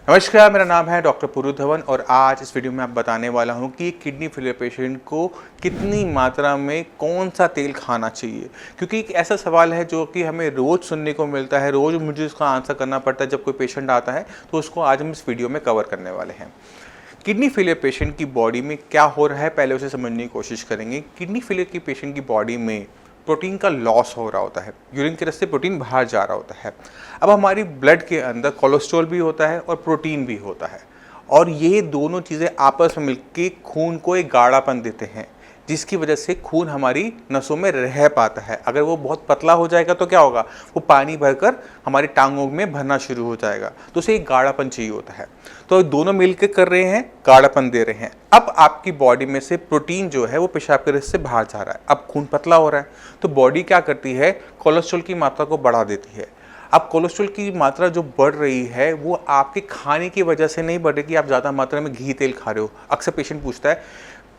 नमस्कार, मेरा नाम है डॉक्टर पुरु धवन और आज इस वीडियो में आप बताने वाला हूं कि किडनी फेलियर पेशेंट को कितनी मात्रा में कौन सा तेल खाना चाहिए। क्योंकि एक ऐसा सवाल है जो कि हमें रोज़ सुनने को मिलता है, रोज़ मुझे उसका आंसर करना पड़ता है जब कोई पेशेंट आता है, तो उसको आज हम इस वीडियो में कवर करने वाले हैं। किडनी फेलियर पेशेंट की बॉडी में क्या हो रहा है, पहले उसे समझने की कोशिश करेंगे। किडनी फेलियर की पेशेंट की बॉडी में प्रोटीन का लॉस हो रहा होता है, यूरिन के रास्ते प्रोटीन बाहर जा रहा होता है। अब हमारी ब्लड के अंदर कोलेस्ट्रॉल भी होता है और प्रोटीन भी होता है, और ये दोनों चीज़ें आपस में मिलकर खून को एक गाढ़ापन देते हैं, जिसकी वजह से खून हमारी नसों में रह पाता है। अगर वो बहुत पतला हो जाएगा तो क्या होगा, वो पानी भरकर हमारी टांगों में भरना शुरू हो जाएगा, तो उसे एक गाढ़ापन चाहिए होता है। तो दोनों मिलकर कर रहे हैं, गाढ़ापन दे रहे हैं। अब आपकी बॉडी में से प्रोटीन जो है वो पेशाब के रास्ते से बाहर जा रहा है, अब खून पतला हो रहा है, तो बॉडी क्या करती है, कोलेस्ट्रॉल की मात्रा को बढ़ा देती है। अब कोलेस्ट्रॉल की मात्रा जो बढ़ रही है वो आपके खाने की वजह से नहीं बढ़ रही कि आप ज़्यादा मात्रा में घी तेल खा रहे हो। अक्सर पेशेंट पूछता है,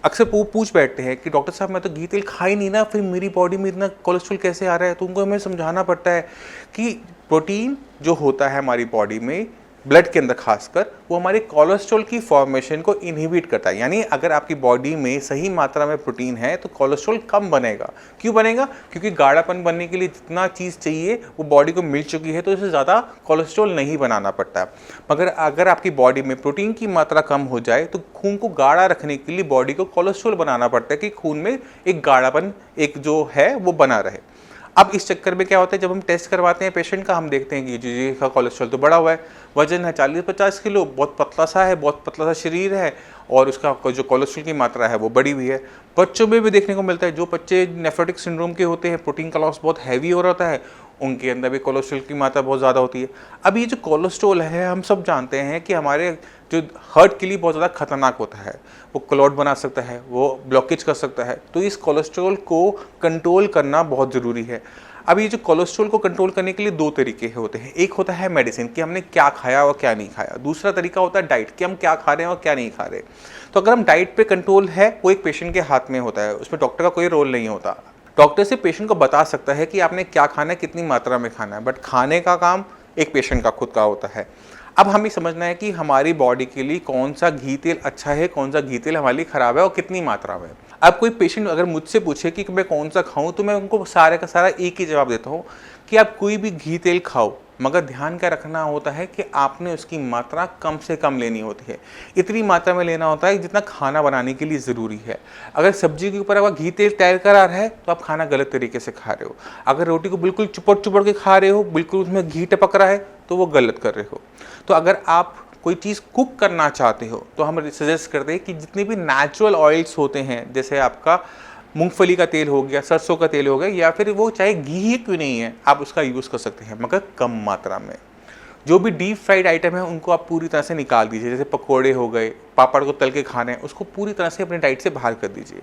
अक्सर वो पूछ बैठते हैं कि डॉक्टर साहब मैं तो घी तेल खा ही नहीं ना, फिर मेरी बॉडी में इतना कोलेस्ट्रॉल कैसे आ रहा है। तो उनको हमें समझाना पड़ता है कि प्रोटीन जो होता है हमारी बॉडी में, ब्लड के अंदर खासकर, वो हमारे कोलेस्ट्रॉल की फॉर्मेशन को इनहिबिट करता है। यानी अगर आपकी बॉडी में सही मात्रा में प्रोटीन है तो कोलेस्ट्रॉल कम बनेगा। क्यों बनेगा? क्योंकि गाढ़ापन बनने के लिए जितना चीज़ चाहिए वो बॉडी को मिल चुकी है, तो इससे ज़्यादा कोलेस्ट्रॉल नहीं बनाना पड़ता। मगर अगर आपकी बॉडी में प्रोटीन की मात्रा कम हो जाए तो खून को गाढ़ा रखने के लिए बॉडी को कोलेस्ट्रॉल बनाना पड़ता है कि खून में एक गाढ़ापन एक जो है वो बना रहे। अब इस चक्कर में क्या होता है, जब हम टेस्ट करवाते हैं पेशेंट का, हम देखते हैं कि जी का कोलेस्ट्रॉल तो बढ़ा हुआ है, वजन है 40-50 किलो, बहुत पतला सा है, बहुत पतला सा शरीर है, और उसका जो कोलेस्ट्रॉल की मात्रा है वो बढ़ी हुई है। बच्चों में भी देखने को मिलता है, जो बच्चे नेफ्रोटिक सिंड्रोम के होते हैं, प्रोटीन का लॉस बहुत हैवी हो रहा है, उनके अंदर भी कोलेस्ट्रॉल की मात्रा बहुत ज़्यादा होती है। अब ये जो कोलेस्ट्रॉल है, हम सब जानते हैं कि हमारे जो हार्ट के लिए बहुत ज़्यादा खतरनाक होता है, वो क्लॉट बना सकता है, वो ब्लॉकेज कर सकता है। तो इस कोलेस्ट्रॉल को कंट्रोल करना बहुत ज़रूरी है। अब ये जो कोलेस्ट्रॉल को कंट्रोल करने के लिए दो तरीके होते हैं। एक होता है मेडिसिन, कि हमने क्या खाया और क्या नहीं खाया। दूसरा तरीका होता है डाइट, कि हम क्या खा रहे हैं और क्या नहीं खा रहे। तो अगर हम डाइट पे कंट्रोल है, वो एक पेशेंट के हाथ में होता है, उसमें डॉक्टर का कोई रोल नहीं होता। डॉक्टर से पेशेंट को बता सकता है कि आपने क्या खाना है, कितनी मात्रा में खाना है, बट खाने का काम एक पेशेंट का खुद का होता है। अब हमें समझना है कि हमारी बॉडी के लिए कौन सा घी तेल अच्छा है, कौन सा घी तेल हमारे लिए खराब है और कितनी मात्रा में। अब कोई पेशेंट अगर मुझसे पूछे कि मैं कौन सा खाऊं, तो मैं उनको सारे का सारा एक ही जवाब देता हूं कि आप कोई भी घी तेल खाओ, मगर ध्यान क्या रखना होता है कि आपने उसकी मात्रा कम से कम लेनी होती है। इतनी मात्रा में लेना होता है जितना खाना बनाने के लिए ज़रूरी है। अगर सब्जी के ऊपर अगर घी तेल तैर कर आ रहा है तो आप खाना गलत तरीके से खा रहे हो। अगर रोटी को बिल्कुल चुपड़ चुपड़ के खा रहे हो, बिल्कुल उसमें घी टपक रहा है, तो वो गलत कर रहे हो। तो अगर आप कोई चीज़ कुक करना चाहते हो तो हम सजेस्ट करते हैं कि जितने भी नेचुरल ऑयल्स होते हैं, जैसे आपका मूंगफली का तेल हो गया, सरसों का तेल हो गया, या फिर वो चाहे घी ही क्यों नहीं है, आप उसका यूज़ कर सकते हैं, मगर कम मात्रा में। जो भी डीप फ्राइड आइटम है उनको आप पूरी तरह से निकाल दीजिए। जैसे पकोड़े हो गए, पापड़ को तल के खाने हैं, उसको पूरी तरह से अपनी डाइट से बाहर कर दीजिए।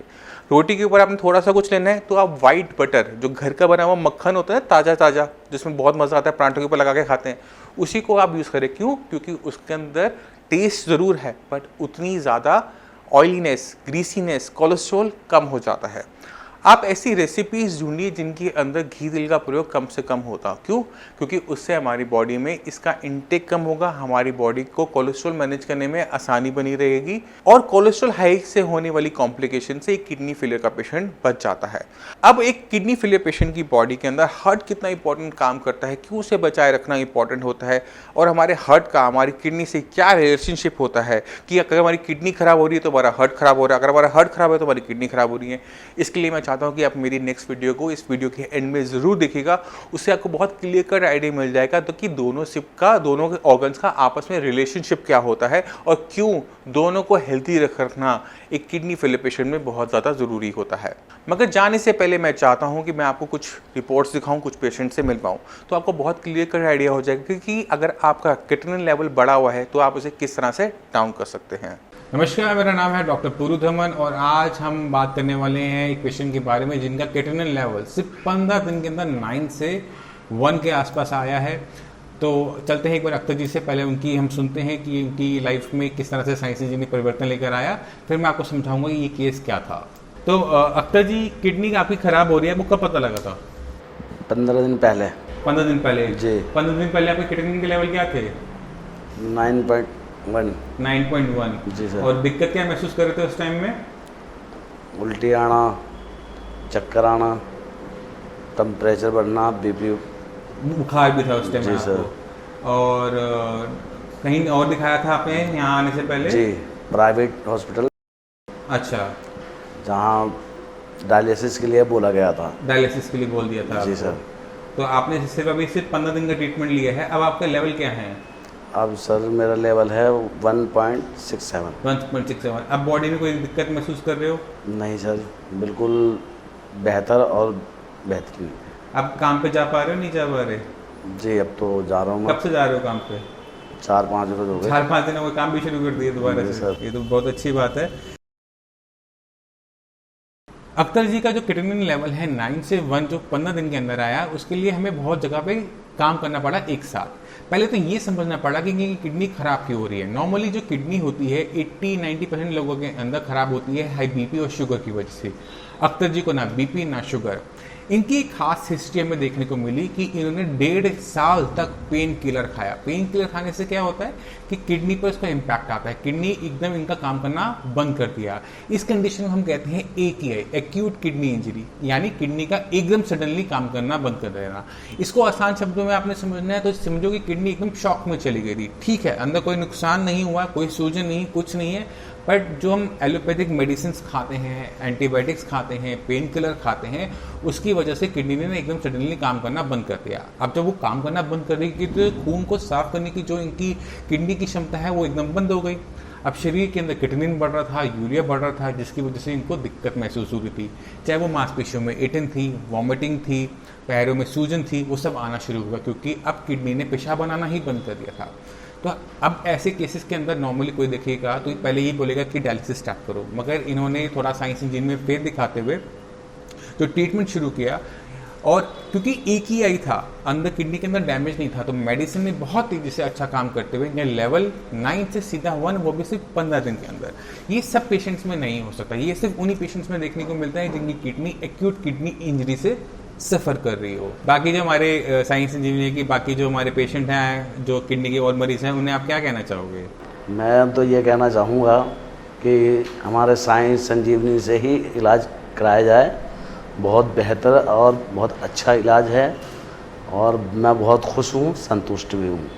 रोटी के ऊपर आपने थोड़ा सा कुछ लेना है तो आप वाइट बटर, जो घर का बना हुआ मक्खन होता है ताज़ा ताज़ा, जिसमें बहुत मज़ा आता है, पराठों के ऊपर लगा के खाते हैं, उसी को आप यूज़ करें। क्यों? क्योंकि उसके अंदर टेस्ट ज़रूर है, बट उतनी ज़्यादा ऑयलीनेस, ग्रीसीनेस, कोलेस्ट्रॉल कम हो जाता है। आप ऐसी रेसिपीज़ ढूंढिए जिनके अंदर घी तेल का प्रयोग कम से कम होता। क्यों? क्योंकि उससे हमारी बॉडी में इसका इंटेक कम होगा, हमारी बॉडी को कोलेस्ट्रॉल मैनेज करने में आसानी बनी रहेगी, और कोलेस्ट्रॉल हाई से होने वाली कॉम्प्लिकेशन से एक किडनी फेलियर का पेशेंट बच जाता है। अब एक किडनी फेलियर पेशेंट की बॉडी के अंदर हार्ट कितना इंपॉर्टेंट काम करता है, क्यों उसे बचाए रखना इंपॉर्टेंट होता है, और हमारे हार्ट का हमारी किडनी से क्या रिलेशनशिप होता है, कि अगर हमारी किडनी खराब हो रही है तो हमारा हार्ट खराब हो रहा है, अगर हमारा हार्ट खराब है तो हमारी किडनी खराब हो रही है। इसके लिए मैं चाहता हूं कि आप मेरी नेक्स्ट वीडियो को इस वीडियो के एंड में ज़रूर देखिएगा। उससे आपको बहुत क्लियर कट आइडिया मिल जाएगा तो कि दोनों दोनों ऑर्गन्स का आपस में रिलेशनशिप क्या होता है, और क्यों दोनों को हेल्थी रखना एक किडनी फेलियर पेशेंट में बहुत ज़्यादा ज़रूरी होता है। मगर जाने से पहले मैं चाहता हूं कि मैं आपको कुछ रिपोर्ट्स दिखाऊं, कुछ पेशेंट से मिल पाऊं, तो आपको बहुत क्लियर कट आइडिया हो जाएगा कि अगर आपका क्रिएटिनिन लेवल बढ़ा हुआ है तो आप उसे किस तरह से डाउन कर सकते हैं। नमस्कार, मेरा नाम है डॉक्टर पुरु धवन और आज हम बात करने वाले हैं एक पेशेंट के बारे में जिनका क्रिएटिनिन लेवल सिर्फ 15 दिन के अंदर 9 से 1 के आसपास आया है। तो चलते हैं एक बार अख्तर जी से, पहले उनकी हम सुनते हैं कि उनकी लाइफ में किस तरह से साइंस ने परिवर्तन लेकर आया, फिर मैं आपको समझाऊंगा कि ये केस क्या था। तो अख्तर जी, किडनी आपकी खराब हो रही है, आपको कब पता लगा था? 15 दिन पहले। 15 दिन पहले जी। 15 दिन पहले आपके क्रिएटिनिन के लेवल क्या थे? 9.2 वन 9.1। जी सर। और दिक्कत क्या महसूस कर रहे थे उस टाइम में? उल्टी आना, चक्कर आना, टेम्परेचर बढ़ना, बीपी। बुखार भी था उस टाइम जी में सर। आपको? और कहीं और दिखाया था आपने यहाँ आने से पहले? जी, प्राइवेट हॉस्पिटल, अच्छा, जहाँ डायलिसिस के लिए बोला गया था। डायलिसिस के लिए बोल दिया था जी आपको। सर। तो आपने सिर्फ 15 दिन का ट्रीटमेंट लिया है। अब आपका लेवल क्या है? अब सर मेरा लेवल है 1.67। 1.67। अब बॉडी में कोई दिक्कत महसूस कर रहे हो? नहीं सर, बिल्कुल बेहतर और बेहतरीन। अब काम पे जा पा रहे हो, नहीं जा पा रहे? जी, अब तो जा रहा हूँ मैं। कब से जा रहे हो काम पे? 4-5 रोज हो गए। 4-5 दिन हो गए, काम भी शुरू कर दिए दोबारा जी से। सर। ये तो बहुत अच्छी बात है। अख्तर जी का जो क्रिएटिनिन लेवल है 9 से 1 जो 15 दिन के अंदर आया, उसके लिए हमें बहुत जगह पे काम करना पड़ा एक साथ। पहले तो ये समझना पड़ा कि इनकी किडनी खराब क्यों हो रही है। नॉर्मली जो किडनी होती है 80-90% लोगों के अंदर खराब होती है हाई बीपी और शुगर की वजह से। अख्तर जी को ना बीपी ना शुगर। इनकी एक खास हिस्ट्री हमें देखने को मिली कि इन्होंने 1.5 साल तक पेन किलर खाया। पेन किलर खाने से क्या होता है कि किडनी पर उसका इम्पैक्ट आता है, किडनी एकदम इनका काम करना बंद कर दिया। इस कंडीशन को हम कहते हैं AKI, एक्यूट किडनी इंजरी, यानी किडनी का एकदम सडनली काम करना बंद कर देना। इसको आसान शब्दों में आपने समझना है तो समझो कि किडनी एकदम शॉक में चली गई थी। ठीक है, अंदर कोई नुकसान नहीं हुआ, कोई सूजन नहीं, कुछ नहीं है, बट जो हम एलोपैथिक मेडिसिन खाते हैं, एंटीबायोटिक्स खाते हैं, पेन किलर खाते हैं, उसकी वजह से किडनी ने एकदम सडनली काम करना बंद कर दिया। अब जब वो काम करना बंद कर देगी तो खून को साफ करने की जो इनकी किडनी की क्षमता है वो एकदम बंद हो गई। अब शरीर के अंदर क्रिएटिनिन बढ़ रहा था, यूरिया बढ़ रहा था, जिसकी वजह से इनको दिक्कत महसूस हो रही थी। चाहे वो मांसपेशियों में एटन थी, वॉमिटिंग थी, पैरों में सूजन थी, वो सब आना शुरू हुआ क्योंकि अब किडनी ने पेशाब बनाना ही बंद कर दिया था। तो अब ऐसे केसेस के अंदर नॉर्मली कोई देखेगा तो पहले ही बोलेगा कि डायलिसिस स्टार्ट करो, मगर इन्होंने थोड़ा साइंस इंजन में फेथ दिखाते हुए जो ट्रीटमेंट शुरू किया, और क्योंकि एक ही आई था, अंदर किडनी के अंदर डैमेज नहीं था, तो मेडिसिन ने बहुत तेजी से अच्छा काम करते हुए ये लेवल 9 से सीधा 1, वो भी सिर्फ 15 दिन के अंदर। ये सब पेशेंट्स में नहीं हो सकता, ये सिर्फ उन्हीं पेशेंट्स में देखने को मिलता है जिनकी किडनी एक्यूट किडनी इंजरी से सफ़र कर रही हो। बाकी जो हमारे साइंस इंजीनियर की बाकी जो हमारे पेशेंट हैं जो किडनी के और मरीज हैं, उन्हें आप क्या कहना चाहोगे? मैं तो ये कहना चाहूँगा कि हमारे साइंस संजीवनी से ही इलाज कराया जाए। बहुत बेहतर और बहुत अच्छा इलाज है और मैं बहुत खुश हूँ, संतुष्ट भी हूँ।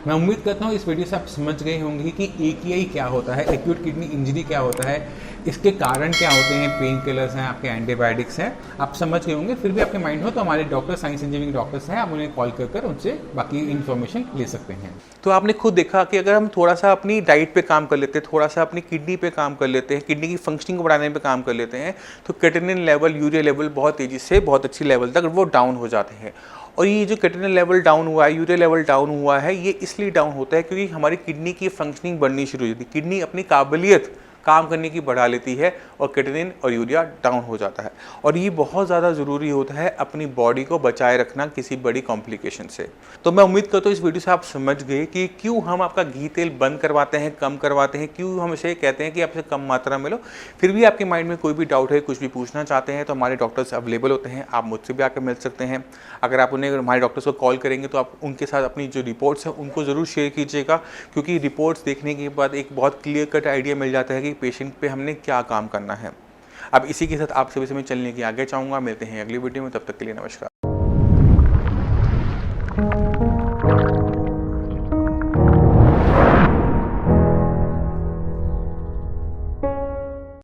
मैं उम्मीद करता हूँ इस वीडियो से आप समझ गए होंगे कि AKI क्या होता है, एक्यूट किडनी इंजरी क्या होता है, इसके कारण क्या होते हैं, पेन किलर्स हैं, आपके एंटीबायोटिक्स हैं, आप समझ गए होंगे। फिर भी आपके माइंड हो तो हमारे डॉक्टर, साइंस इंजीनियरिंग डॉक्टर्स हैं, आप उन्हें कॉल कर उनसे बाकी इन्फॉर्मेशन ले सकते हैं। तो आपने खुद देखा कि अगर हम थोड़ा सा अपनी डाइट पे काम कर लेते हैं, थोड़ा सा अपनी किडनी पे काम कर लेते हैं, किडनी की फंक्शनिंग को बढ़ाने पे काम कर लेते हैं, तो क्रिएटिनिन लेवल, यूरिया लेवल बहुत तेज़ी से बहुत अच्छी लेवल तक वो डाउन हो जाते हैं। और ये जो क्रिएटिनिन लेवल डाउन हुआ है, यूरिया लेवल डाउन हुआ है, ये इसलिए डाउन होता है क्योंकि हमारी किडनी की फंक्शनिंग बढ़नी शुरू हो जाती है, किडनी अपनी काबिलियत काम करने की बढ़ा लेती है और क्रिएटिनिन और यूरिया डाउन हो जाता है। और ये बहुत ज़्यादा ज़रूरी होता है अपनी बॉडी को बचाए रखना किसी बड़ी कॉम्प्लिकेशन से। तो मैं उम्मीद करता हूँ इस वीडियो से आप समझ गए कि क्यों हम आपका घी तेल बंद करवाते हैं, कम करवाते हैं, क्यों हम इसे कहते हैं कि आपसे कम मात्रा में लो। फिर भी आपके माइंड में कोई भी डाउट है, कुछ भी पूछना चाहते हैं तो हमारे डॉक्टर्स अवेलेबल होते हैं, आप मुझसे भी आकर मिल सकते हैं। अगर आप उन्हें हमारे डॉक्टर्स को कॉल करेंगे तो आप उनके साथ अपनी जो रिपोर्ट्स हैं उनको ज़रूर शेयर कीजिएगा, क्योंकि रिपोर्ट्स देखने के बाद एक बहुत क्लियर कट आइडिया मिल जाता है कि पेशेंट पे हमने क्या काम करना है। अब इसी के साथ आप सभी से मैं चलने की आगे चाहूँगा। मिलते हैं अगली वीडियो में, तब तक के लिए नमस्कार।